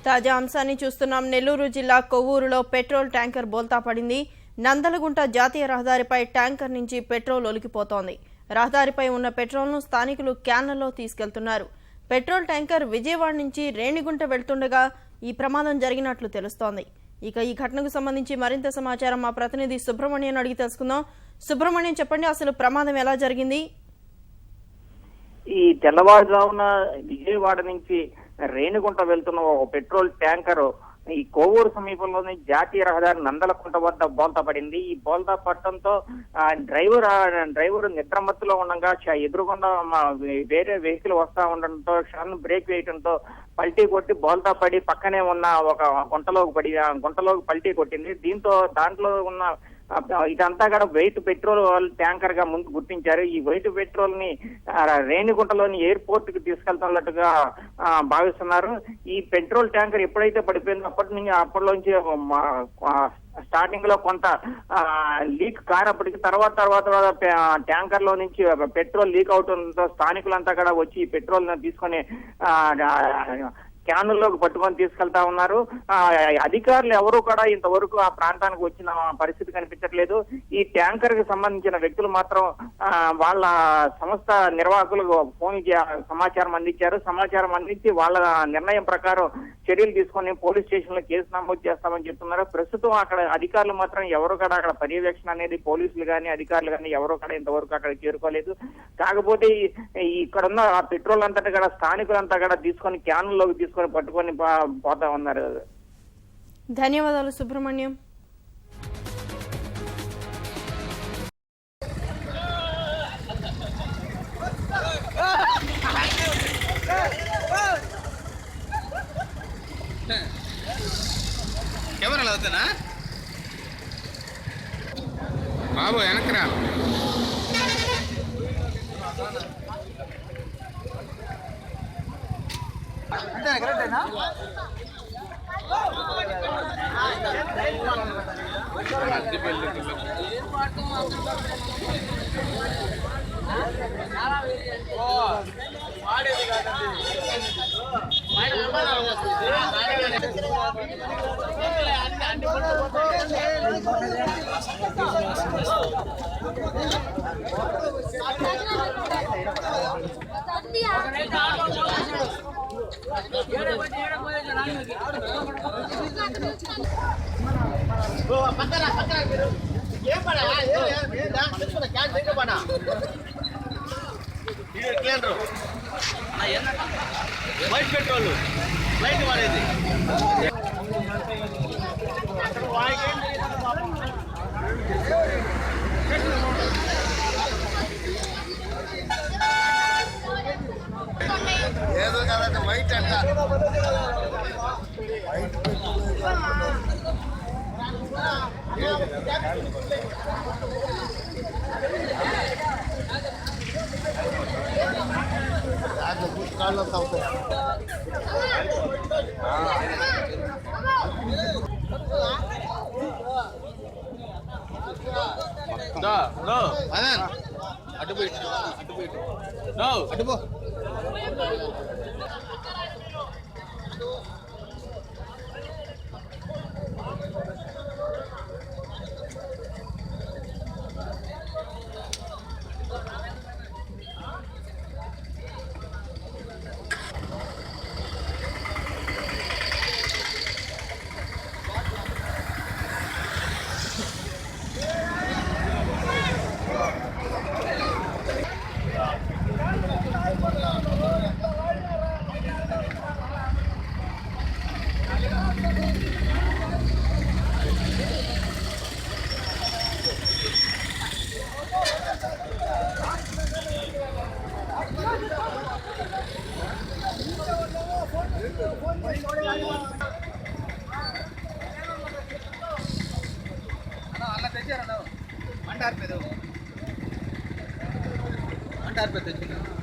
తాజా అంశాన్ని చూస్తున్నాం. నెల్లూరు జిల్లా కొవ్వూరులో పెట్రోల్ ట్యాంకర్ బోల్తా పడింది. నందలగుంట జాతీయ రహదారిపై ట్యాంకర్ నుంచి పెట్రోల్ ఒలికిపోతోంది. రహదారిపై ఉన్న పెట్రోల్ను స్థానికులు క్యాన్లలో తీసుకెళ్తున్నారు. పెట్రోల్ ట్యాంకర్ విజయవాడ నుంచి రేణిగుంట వెళ్తుండగా ఈ ప్రమాదం జరిగినట్లు తెలుస్తోంది. ఇక ఈ ఘటనకు సంబంధించి మరింత సమాచారం మా ప్రతినిధి సుబ్రహ్మణ్యం అడిగి తెలుసుకుందాం. సుబ్రహ్మణ్యం, చెప్పండి, అసలు ప్రమాదం ఎలా జరిగింది? ఈ తెల్లవారుజామున విజయవాడ నుంచి రేణిగుంట వెళ్తున్న ఒక పెట్రోల్ ట్యాంకర్ ఈ కోవూరు సమీపంలోని జాతీయ రహదారి నందలకుంట వద్ద బోల్తా పడింది. ఈ బోల్తా పడటంతో డ్రైవర్ నిద్రమత్తులో ఉండగా ఎదురుగుండా వేరే వెహికల్ వస్తా ఉండడంతో క్షణం బ్రేక్ వేయడంతో పల్టీ కొట్టి బోల్తా పడి పక్కనే ఉన్న ఒక గుంటలోకి పల్టీ కొట్టింది. దీంతో దాంట్లో ఉన్న ఇదంతా కూడా వెయిట్ పెట్రోల్ ట్యాంకర్ గా ముందు గుర్తించారు. ఈ వెయిట్ పెట్రోల్ ని రేణిగుంటలోని ఎయిర్పోర్ట్ కి తీసుకెళ్తున్నట్టుగా భావిస్తున్నారు. ఈ పెట్రోల్ ట్యాంకర్ ఎప్పుడైతే పడిపోయిందో అప్పటిలోంచి స్టార్టింగ్ లో కొంత లీక్ కానప్పటికీ తర్వాత ట్యాంకర్ లో నుంచి పెట్రోల్ లీక్ అవడంతో స్థానికులంతా కూడా వచ్చి పెట్రోల్ తీసుకొని క్యానుల్లోకి పట్టుకొని తీసుకెళ్తా ఉన్నారు. అధికారులు ఎవరు కూడా ఇంతవరకు ఆ ప్రాంతానికి వచ్చిన పరిస్థితి కనిపించట్లేదు. ఈ ట్యాంకర్ కి సంబంధించిన వ్యక్తులు మాత్రం వాళ్ళ సంస్థ నిర్వాహకులకు ఫోన్ సమాచారం అందించారు. సమాచారం అందించి వాళ్ళ నిర్ణయం ప్రకారం చర్యలు తీసుకొని పోలీస్ స్టేషన్ లో కేసు నమోదు చేస్తామని చెప్తున్నారు. ప్రస్తుతం అక్కడ అధికారులు మాత్రం ఎవరు కూడా అక్కడ పర్యవేక్షణ అనేది పోలీసులు కానీ అధికారులు కానీ ఎవరు కూడా ఇంతవరకు అక్కడ చేరుకోలేదు. కాకపోతే ఇక్కడున్న పెట్రోల్ అంతటా కూడా స్థానికులంతా కూడా తీసుకొని క్యానుల్లోకి తీసుకొని పట్టుకొని పోతా ఉన్నారు. ధన్యవాదాలు సుబ్రహ్మణ్యం. కెమెరాలు అవుతానా బాబు వెనకరా? అంతేనా? కరెక్టేనా? వైట్ పెట్రోల్ లైట్ వాడేది ఏదో కదంటే వైట్ అంట. కాళ్ళు అవుతాయి. అటుపోయి అటుపో. అలా తెచ్చారు మంటారు పెద్ద తెచ్చింది.